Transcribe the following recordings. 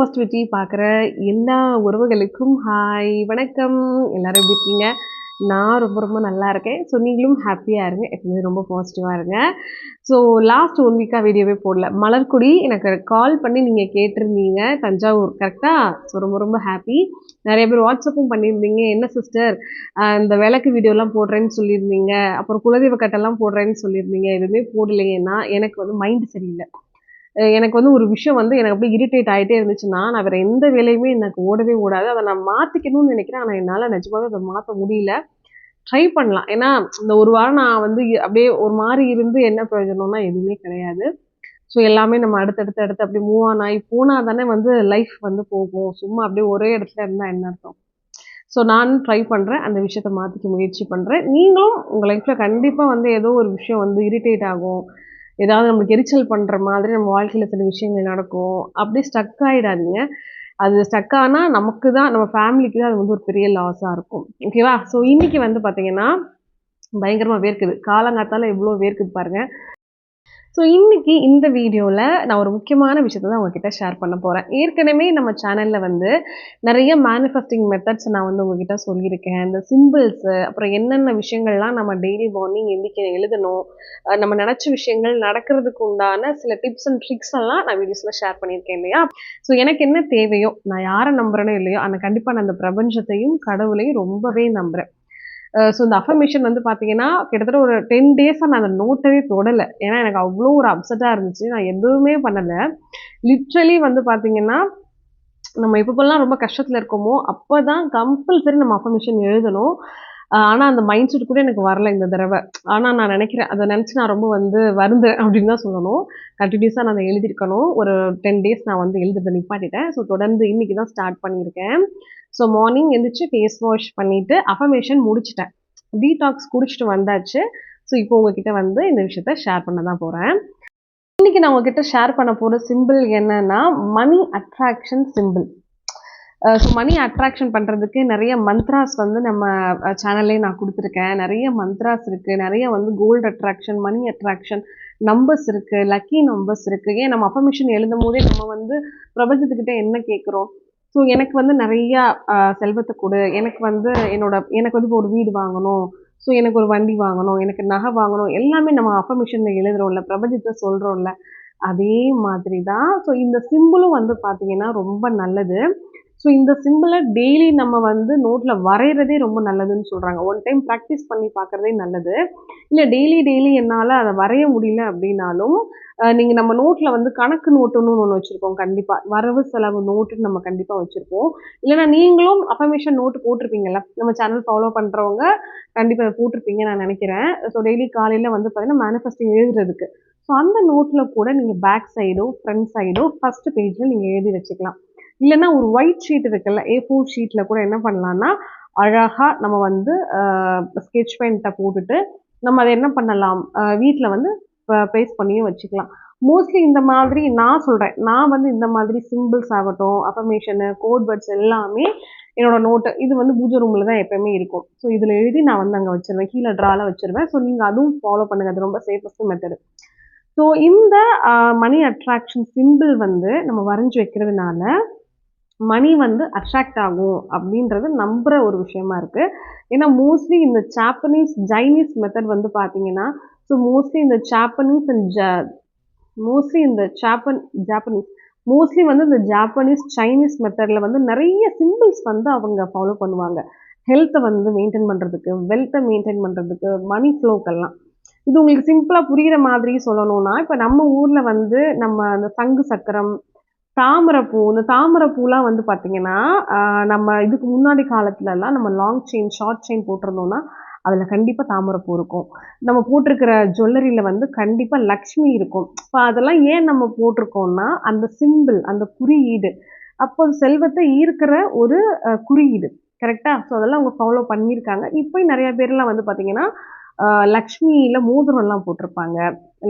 Positivity பார்க்குற எல்லா உறவுகளுக்கும் ஹாய், வணக்கம். எல்லாரும் எப்படி இருக்கீங்க? நான் ரொம்ப ரொம்ப நல்லா இருக்கேன். ஸோ நீங்களும் ஹாப்பியா இருங்க. எப்பவுமே ரொம்ப பாசிட்டிவா இருங்க. ஸோ லாஸ்ட் 1 வீக்கா வீடியோவே போடல. மலர்க்கொடி எனக்கு கால் பண்ணி நீங்க கேட்டிருந்தீங்க. தஞ்சாவூர் கரெக்ட்டா? ஸோ ரொம்ப ரொம்ப ஹாப்பி. நெறைய பேர் வாட்ஸ்அப்பும் பண்ணியிருந்தீங்க. என்ன சிஸ்டர் இந்த விளக்கு வீடியோலாம் போடுறேன்னு சொல்லியிருந்தீங்க. அப்புறம் குலதெய்வ கட்டெல்லாம் போடுறேன்னு சொல்லியிருந்தீங்க. எதுவுமே போடலையேன்னா, எனக்கு வந்து மைண்ட் சரியில்ல. எனக்கு வந்து ஒரு விஷயம் வந்து எனக்கு அப்படியே இரிட்டேட் ஆயிட்டே இருந்துச்சுன்னா, நான் வேற எந்த வேலையுமே எனக்கு ஓடவே ஓடாது. அத நான் மாத்திக்கணும்னு நெனைக்கிறேன். ஆனா என்னால நிஜமாவே அத மாத்த முடியல. ட்ரை பண்ணலாம். ஏன்னா, இந்த ஒரு வாரம் நான் வந்து அப்படியே ஒரு மாரி இருந்து என்ன பிரயோஜனம்னா எதுவுமே கிடையாது. ஸோ எல்லாமே நம்ம அடுத்தடுத்து அடுத்து அப்படியே மூவ் ஆன் ஆயி போனா தானே வந்து லைஃப் வந்து போகும். சும்மா அப்படியே ஒரே இடத்துல இருந்தா என்ன அர்த்தம்? ஸோ நானும் ட்ரை பண்றேன். அந்த விஷயத்த மாத்திக்க முயற்சி பண்றேன். நீங்களும் உங்க லைஃப்ல கண்டிப்பா வந்து ஏதோ ஒரு விஷயம் வந்து இரிட்டேட் ஆகும். ஏதாவது நம்மளுக்கு எரிச்சல் பண்ற மாதிரி நம்ம வாழ்க்கையில சில விஷயங்கள் நடக்கும். அப்படியே ஸ்டக் ஆயிடாதீங்க. அது ஸ்டக் ஆனா நமக்கு தான் நம்ம ஃபேமிலிக்கு தான் அது வந்து ஒரு பெரிய லாஸா இருக்கும். ஓகேவா? ஸோ இன்னைக்கு வந்து பார்த்தீங்கன்னா, பயங்கரமா வேர்க்குது. காலங்காத்தால எவ்ளோ வேர்க்குது பாருங்க. ஸோ இன்னைக்கு இந்த வீடியோல நான் ஒரு முக்கியமான விஷயத்த தான் உங்ககிட்ட ஷேர் பண்ண போறேன். ஏற்கனவே நம்ம சேனல்ல வந்து நெறைய மேனிஃபெஸ்டிங் மெத்தட்ஸ் நான் வந்து உங்ககிட்ட சொல்லியிருக்கேன். இந்த சிம்பிள்ஸ் அப்புறம் என்னென்ன விஷயங்கள்லாம் நம்ம டெய்லி மார்னிங் எந்திரிக்க எழுதணும். நம்ம நெனச்ச விஷயங்கள் நடக்கிறதுக்கு உண்டான சில டிப்ஸ் அண்ட் ட்ரிக்ஸ் எல்லாம் நான் வீடியோஸ்ல ஷேர் பண்ணியிருக்கேன் இல்லையா? ஸோ எனக்கு என்ன தேவையோ, நான் யார நம்புறேனோ இல்லையோ, ஆனா கண்டிப்பா நான் இந்த பிரபஞ்சத்தையும், கடவுளையும் ரொம்பவே நம்புறேன். ஸோ இந்த அஃபர்மேஷன் வந்து பார்த்தீங்கன்னா, கிட்டத்தட்ட ஒரு 10 டேஸா நான் அந்த நோட்டவே தொடல. ஏன்னா எனக்கு அவ்ளோ ஒரு அப்செட்டா இருந்துச்சு. நான் எதுவுமே பண்ணல. லிட்ரலி வந்து பார்த்தீங்கன்னா, நம்ம எப்பப்பலாம் ரொம்ப கஷ்டத்துல இருக்கோமோ, அப்பதான் கம்பல்சரி நம்ம அஃபர்மேஷன் எழுதணும். ஆனா அந்த மைண்ட் செட் கூட எனக்கு வரல இந்த தடவ. ஆனா நான் நெனைக்கிறேன், அத நெனச்சு நான் ரொம்ப வந்து வருந்துறேன் அப்படின்னு தான் சொல்லணும். கன்டினியூஸா நான் அத எழுதியிருக்கணும். ஒரு 10 டேஸ் நான் வந்து எழுதுறத நிப்பாட்டிட்டேன். ஸோ தொடர்ந்து இன்னைக்கு தான் ஸ்டார்ட் பண்ணியிருக்கேன். ஸோ மார்னிங் எந்திரிச்சு ஃபேஸ் வாஷ் பண்ணிட்டு அஃபர்மேஷன் முடிச்சுட்டேன். டீடாக்ஸ் குடிச்சிட்டு வந்தாச்சு. ஸோ இப்போ உங்ககிட்ட வந்து இந்த விஷயத்த ஷேர் பண்ண தான் போறேன். இன்னைக்கு நான் உங்ககிட்ட ஷேர் பண்ண போற சிம்பிள் என்னன்னா, money attraction simple. So money attraction பண்றதுக்கு நெறைய மந்த்ராஸ் வந்து நம்ம சேனல்லயே நான் குடுத்துருக்கேன். நெறைய மந்த்ராஸ் இருக்கு. நெறைய வந்து gold attraction, money attraction, numbers இருக்கு, லக்கி நம்பர்ஸ் இருக்கு. ஏன் நம்ம அஃபர்மேஷன் எழுதும்போதே நம்ம வந்து பிரபஞ்சத்துக்கிட்ட என்ன கேட்கிறோம்? ஸோ எனக்கு வந்து நெறைய செல்வத்த குடு. எனக்கு வந்து இப்போ ஒரு வீடு வாங்கணும். ஸோ எனக்கு ஒரு வண்டி வாங்கணும். எனக்கு நகை வாங்கணும். எல்லாமே நம்ம அஃபர்மேஷன்ல எழுதுறோம்ல. பிரபஞ்சத்த சொல்றோம்ல. அதே மாதிரி தான். ஸோ இந்த சிம்பிளும் வந்து பார்த்தீங்கன்னா, ரொம்ப நல்லது. ஸோ இந்த சிம்பிள டெய்லி நம்ம வந்து நோட்ல வரையறதே ரொம்ப நல்லதுன்னு சொல்றாங்க. ஒன் டைம் பிராக்டிஸ் பண்ணி பார்க்கறதே நல்லது. இல்ல டெய்லி டெய்லி என்னால அத வரைய முடியல அப்படின்னாலும், நீங்க நம்ம நோட்ல வந்து கணக்கு நோட்டுன்னு ஒண்ணு வச்சிருப்போம் கண்டிப்பா. வரவு செலவு நோட்டுன்னு நம்ம கண்டிப்பா வச்சிருப்போம். இல்லன்னா நீங்களும் அஃபர்மேஷன் நோட் போட்டிருப்பீங்கல்ல. நம்ம சேனல் ஃபாலோ பண்றவங்க கண்டிப்பா அத போட்டிருப்பீங்கன்னு நான் நெனைக்கிறேன். ஸோ டெய்லி காலையில வந்து பார்த்தீங்கன்னா, மேனிஃபெஸ்டிங் எழுதுறதுக்கு. ஸோ அந்த நோட்ல கூட நீங்க பேக் சைடோ, ஃப்ரண்ட் சைடோ, ஃபர்ஸ்ட் பேஜ்ல நீங்க எழுதி வச்சுக்கலாம். இல்லன்னா ஒரு ஒயிட் ஷீட் இருக்குல்ல, A4 ஷீட்ல கூட என்ன பண்ணலான்னா, அழகா நம்ம வந்து ஸ்கெட்ச் பெயிண்ட்ட போட்டுட்டு, நம்ம அத என்ன பண்ணலாம், வீட்ல வந்து பேஸ்ட் பண்ணியும் வச்சுக்கலாம். மோஸ்ட்லி இந்த மாதிரி நான் சொல்றேன். நான் வந்து இந்த மாதிரி சிம்பிள்ஸ் ஆகட்டும், அஃபர்மேஷனு, கோட் வேர்ட்ஸ் எல்லாமே என்னோட நோட்டு இது வந்து பூஜை ரூம்ல தான் எப்பயுமே இருக்கும். ஸோ இதுல எழுதி நான் வந்து அங்க வச்சுருவேன். கீழ ட்ரால வச்சுருவேன். ஸோ நீங்க அதுவும் ஃபாலோ பண்ணுங்க. அது ரொம்ப சேஃபஸ்ட் மெத்தடு. ஸோ இந்த மணி அட்ராக்ஷன் சிம்பிள் வந்து நம்ம வரைஞ்சு வைக்கிறதுனால மணி வந்து அட்ராக்ட் ஆகும் அப்படின்றது நம்புற ஒரு விஷயமா இருக்கு. ஏன்னா மோஸ்ட்லி இந்த சைனீஸ் மெத்தட் வந்து பார்த்தீங்கன்னா, ஸோ மோஸ்ட்லி இந்த ஜாப்பனீஸ் அண்ட் மோஸ்ட்லி இந்த ஜாப்பனீஸ் மோஸ்ட்லி வந்து இந்த ஜாப்பனீஸ், சைனீஸ் மெத்தட்ல வந்து நெறைய சிம்பிள்ஸ் வந்து அவங்க ஃபாலோ பண்ணுவாங்க. ஹெல்த்த வந்து மெயின்டெயின் பண்றதுக்கு, வெல்த்த மெயின்டெயின் பண்றதுக்கு, மனி ஃப்ளோக்கெல்லாம். இது உங்களுக்கு சிம்பிளா புரியிற மாதிரி சொல்லணும்னா, இப்ப நம்ம ஊர்ல வந்து நம்ம அந்த சங்கு சக்கரம், தாமரைப்பூ. இந்த தாமரைப்பூலாம் வந்து பார்த்தீங்கன்னா, நம்ம இதுக்கு முன்னாடி காலத்துலலாம் நம்ம லாங் செயின், ஷார்ட் செயின் போட்டிருந்தோம்னா, அதில கண்டிப்பா தாமரைப்பூ இருக்கும். நம்ம போட்டிருக்கிற ஜுவல்லரியில வந்து கண்டிப்பா லக்ஷ்மி இருக்கும். இப்ப அதெல்லாம் ஏன் நம்ம போட்டிருக்கோம்னா, அந்த சிம்பிள், அந்த குறியீடு. அப்போ செல்வத்த ஈர்க்கிற ஒரு குறியீடு. கரெக்ட்டா? ஸோ அதெல்லாம் அவங்க ஃபாலோ பண்ணியிருக்காங்க. இப்பயும் நெறைய பேர்லாம் வந்து பார்த்தீங்கன்னா, லக்ஷ்மியில மோதிரம்லாம் போட்டிருப்பாங்க.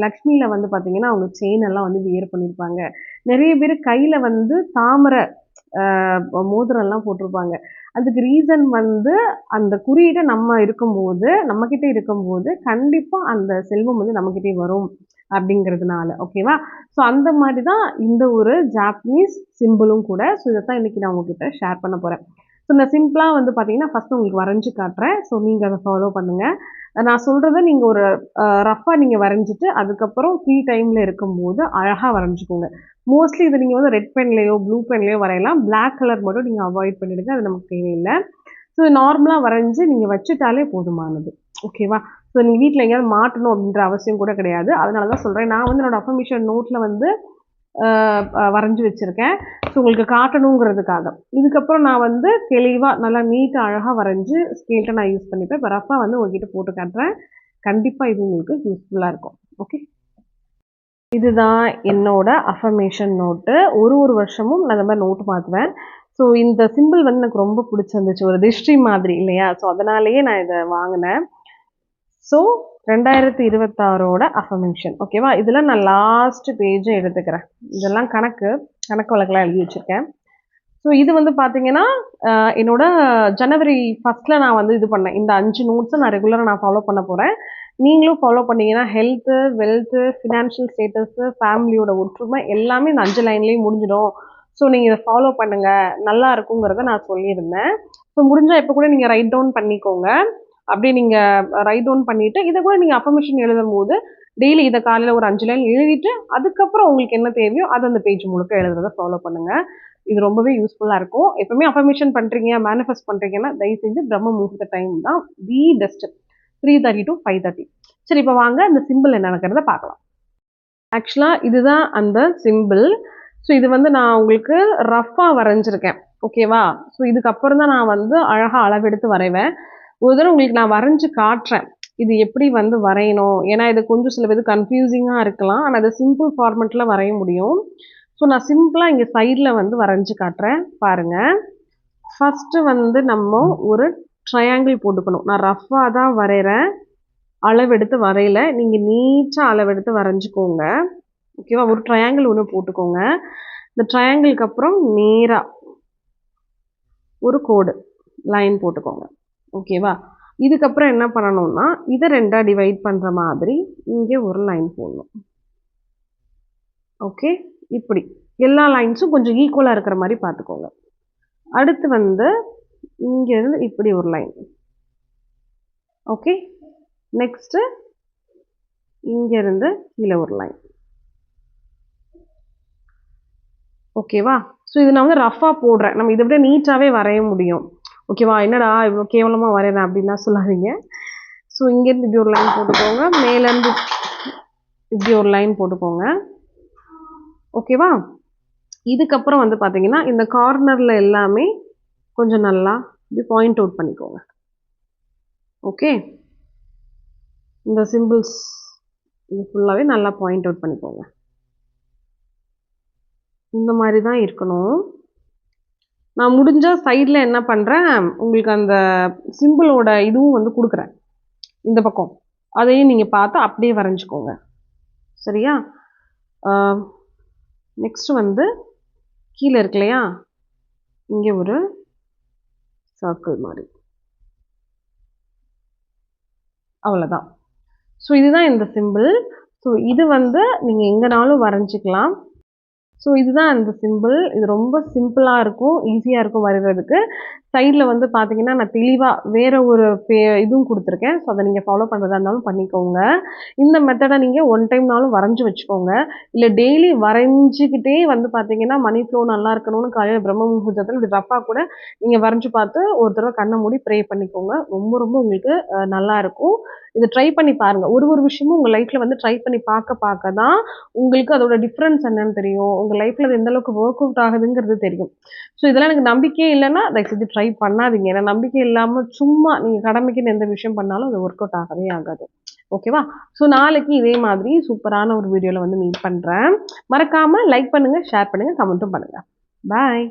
லக்ஷ்மியில வந்து பார்த்தீங்கன்னா, அவங்க செயின் எல்லாம் வந்து வியர் பண்ணியிருப்பாங்க. நெறைய பேரு கையில வந்து தாமரை அ மோதிரம்லாம் போட்டிருப்பாங்க. அதுக்கு ரீசன் வந்து அந்த குறியீடு நம்ம இருக்கும்போது, நம்மகிட்ட இருக்கும்போது, கண்டிப்பா அந்த செல்வம் வந்து நம்மகிட்டயே வரும். அப்படிங்கிறதுனால. ஓகேவா? ஸோ அந்த மாதிரி தான் இந்த ஒரு ஜாப்பனீஸ் சிம்பிளும் கூட. ஸோ இத தான் இன்னைக்கு நான் உங்ககிட்ட ஷேர் பண்ண போறேன். ஸோ நான் சிம்பிளா வந்து பார்த்தீங்கன்னா, ஃபர்ஸ்ட் உங்களுக்கு வரைஞ்சு காட்டுறேன். ஸோ நீங்க அத ஃபாலோ பண்ணுங்க. நான் சொல்றத நீங்க ஒரு ரஃப்பா நீங்க வரைஞ்சுட்டு, அதுக்கப்புறம் ஃப்ரீ டைம்ல இருக்கும்போது அழகா வரைஞ்சுக்கோங்க. மோஸ்ட்லி இத நீங்க வந்து ரெட் பென்லயோ, ப்ளூ பென்லயோ வரையலாம். பிளாக் கலர் மட்டும் நீங்க அவாய்ட் பண்ணிடுங்க. அது நமக்கு தேவையில்ல. ஸோ நார்மலா வரைஞ்சு நீங்க வச்சுட்டாலே போதுமானது. ஓகேவா? ஸோ நீங்க வீட்ல எங்கேயாவது மாட்டணும் அப்படின்ற அவசியம் கூட கிடையாது. அதனால தான் சொல்றேன். நான் வந்து என்னோட அஃபர்மேஷன் நோட்ல வந்து வரைஞ்சு வச்சிருக்கேன். ஸோ உங்களுக்கு காட்டணுங்கிறதுக்காக. இதுக்கப்புறம் நான் வந்து தெளிவா நல்லா நீட்டா அழகா வரைஞ்சு ஸ்கேல்ட்ட நான் யூஸ் பண்ணிப்பேன். இப்ப ரஃப்பா வந்து உங்ககிட்ட போட்டு காட்டுறேன். கண்டிப்பா இது உங்களுக்கு யூஸ்ஃபுல்லா இருக்கும். ஓகே. இதுதான் என்னோட அஃபர்மேஷன் நோட்டு. ஒரு வருஷமும் நான் இந்த மாதிரி நோட்டு மாத்துவேன். ஸோ இந்த சிம்பிள் வந்து எனக்கு ரொம்ப பிடிச்சிருந்துச்சு. ஒரு திஷ்டி மாதிரி இல்லையா? ஸோ அதனாலேயே நான் இத வாங்குனேன். ஸோ 2026ஓட அஃபர்மேஷன். ஓகேவா? இதுல நான் லாஸ்ட் பேஜ எடுத்துக்கிறேன். இதெல்லாம் கணக்கு வழக்கெல்லாம் எழுதி வச்சிருக்கேன். ஸோ இது வந்து பார்த்தீங்கன்னா, என்னோட ஜனவரி 1ஸ்ட்ல நான் வந்து இது பண்ணேன். இந்த 5 நோட்ஸ நான் ரெகுலரா நான் ஃபாலோ பண்ண போறேன். நீங்களும் ஃபாலோ பண்ணீங்கன்னா, ஹெல்த்து, வெல்த்து, ஃபினான்ஷியல் ஸ்டேட்டஸு, ஃபேமிலியோட ஒற்றுமை எல்லாமே இந்த 5 லைன்லயே முடிஞ்சிடும். ஸோ நீங்க இத ஃபாலோ பண்ணுங்க. நல்லா இருக்குங்கிறத நான் சொல்லியிருந்தேன். ஸோ முடிஞ்சா இப்ப கூட நீங்க ரைட் டவுன் பண்ணிக்கோங்க. அப்படியே நீங்க ரைட் டவுன் பண்ணிட்டு, இத கூட நீங்க அஃபர்மேஷன் எழுதும்போது, டெய்லி இத காலையில ஒரு 5 லைன் எழுதிட்டு, அதுக்கப்புறம் உங்களுக்கு என்ன தேவையோ, அத அந்த பேஜ் முழுக்க எழுதுறத ஃபாலோ பண்ணுங்க. இது ரொம்பவே யூஸ்ஃபுல்லா இருக்கும். எப்பவுமே அஃபர்மேஷன் பண்றீங்க, மேனிஃபெஸ்ட் பண்றீங்கன்னா, தயவு செஞ்சு பிரம்ம முகூர்த்த டைம் தான் தி பெஸ்ட். 3:30 to 5:30. சரி, இப்ப வாங்க அந்த சிம்பிள் என்னங்கிறத பார்க்கலாம். ஆக்சுவலா இதுதான் அந்த சிம்பிள். ஸோ இது வந்து நான் உங்களுக்கு ரஃப்பா வரைஞ்சிருக்கேன். ஓகேவா? ஸோ இதுக்கப்புறம் தான் நான் வந்து அழகா அளவெடுத்து வரைவேன். ஒரு தடவ உங்களுக்கு நான் வரைஞ்சு காட்டுறேன். இது எப்படி வந்து வரையணும்? ஏன்னா இது கொஞ்சம் சில பேருக்கு கன்ஃப்யூசிங்கா இருக்கலாம். ஆனா, அது சிம்பிள் ஃபார்மேட்ல வரைய முடியும். ஸோ நான் சிம்பிளா இங்க சைட்ல வந்து வரைஞ்சு காட்டுறேன். பாருங்க. ஃபர்ஸ்ட் வந்து நம்ம ஒரு ட்ரையாங்கிள் போட்டுக்கணும். நான் ரஃப்பா தான் வரையறேன். அளவெடுத்து வரையல. நீங்க நீட்டா அளவெடுத்து வரைஞ்சுக்கோங்க. ஓகேவா? ஒரு ட்ரையாங்கிள் ஒண்ணு போட்டுக்கோங்க. இந்த ட்ரையாங்கிள்க்கு அப்புறம் நேரா ஒரு கோடு லைன் போட்டுக்கோங்க. ஓகேவா? இதுக்கப்புறம் என்ன பண்ணணும்னா, இத 2ஆ டிவைட் பண்ற மாதிரி இங்க ஒரு லைன் போடணும். ஓகே? இப்படி. எல்லா லைன்ஸும் கொஞ்சம் ஈக்குவலா இருக்கிற மாரி பார்த்துக்கோங்க. அடுத்து வந்து இங்க இருந்து இப்படி ஒரு லைன். ஓகே? நெக்ஸ்ட் இங்க இருந்து கீழ ஒரு லைன். ஓகேவா? ஸோ இது நான் வந்து ரஃப்பா போடுறேன். நம்ம இத விட நீட்டாவே வரைய முடியும். ஓகேவா? என்னடா இவ்ளோ கேவலமா வரையறேன் அப்படின்லாம் சொல்லாதீங்க. ஸோ இங்கேருந்து இப்படி ஒரு லைன் போட்டுக்கோங்க. மேலேருந்து இப்படி ஒரு லைன் போட்டுக்கோங்க. ஓகேவா? இதுக்கப்புறம் வந்து பார்த்தீங்கன்னா, இந்த கார்னர்ல எல்லாமே கொஞ்சம் நல்லா இப்படி பாயிண்ட் அவுட் பண்ணிக்கோங்க. ஓகே? இந்த சிம்பிள்ஸ் இது ஃபுல்லாவே நல்லா பாயிண்ட் அவுட் பண்ணிக்கோங்க. இந்த மாரி தான் இருக்கணும். நான் முடிஞ்சா சைட்ல என்ன பண்றேன், உங்களுக்கு அந்த சிம்பிளோட இதுவும் வந்து குடுக்குறேன். இந்த பக்கம். அதையும் நீங்க பார்த்து அப்படியே வரைஞ்சுக்கோங்க. சரியா? நெக்ஸ்ட் வந்து கீழ இருக்கு இல்லையா? இங்க ஒரு சர்க்கிள் மாரி. அவ்வளோதான். ஸோ இதுதான் இந்த சிம்பிள். ஸோ இது வந்து நீங்க எங்கனாலும் வரைஞ்சுக்கலாம். ஸோ இதுதான் அந்த சிம்பிள். இது ரொம்ப சிம்பிளா இருக்கும். ஈஸியா இருக்கும் வரைறதுக்கு. சைட்ல வந்து பார்த்தீங்கன்னா, நான் தெளிவா வேற ஒரு இதுவும் குடுத்துருக்கேன். ஸோ அத நீங்க ஃபாலோ பண்றதா இருந்தாலும் பண்ணிக்கோங்க. இந்த மெத்தட நீங்க ஒன் டைம்னாலும் வரைஞ்சு வச்சுக்கோங்க. இல்ல டெய்லி வரைஞ்சுக்கிட்டே வந்து பார்த்தீங்கன்னா, மணி ஃப்ளோ நல்லா இருக்கணும்னு காலையில பிரம்ம முகூர்த்தத்துல இப்படி ரஃப்பா கூட நீங்க வரைஞ்சு பார்த்து ஒரு தடவ கண்ண மூடி ப்ரே பண்ணிக்கோங்க. ரொம்ப உங்களுக்கு நல்லா இருக்கும். இத ட்ரை பண்ணி பாருங்க. ஒரு விஷயமும் உங்க லைஃப்ல வந்து ட்ரை பண்ணி பார்க்க தான் உங்களுக்கு அதோட டிஃபரன்ஸ் என்னன்னு தெரியும். உங்க லைஃப்ல அது எந்த அளவுக்கு வொர்க் அவுட் ஆகுதுங்கிறது தெரியும். ஸோ இதெல்லாம் எனக்கு நம்பிக்கையே இல்லன்னா, தயவு செஞ்சு ட்ரை பண்ணாதீங்க. ஏன்னா நம்பிக்கை இல்லாம சும்மா நீங்க கடமைக்குன்னு எந்த விஷயம் பண்ணாலும் அது வொர்க் அவுட் ஆகவே ஆகாது. ஓகேவா? ஸோ நாளைக்கு இதே மாதிரி சூப்பரான ஒரு வீடியோல வந்து மீட் பண்றேன். மறக்காம லைக் பண்ணுங்க, ஷேர் பண்ணுங்க, கமெண்ட்டும் பண்ணுங்க. பாய்.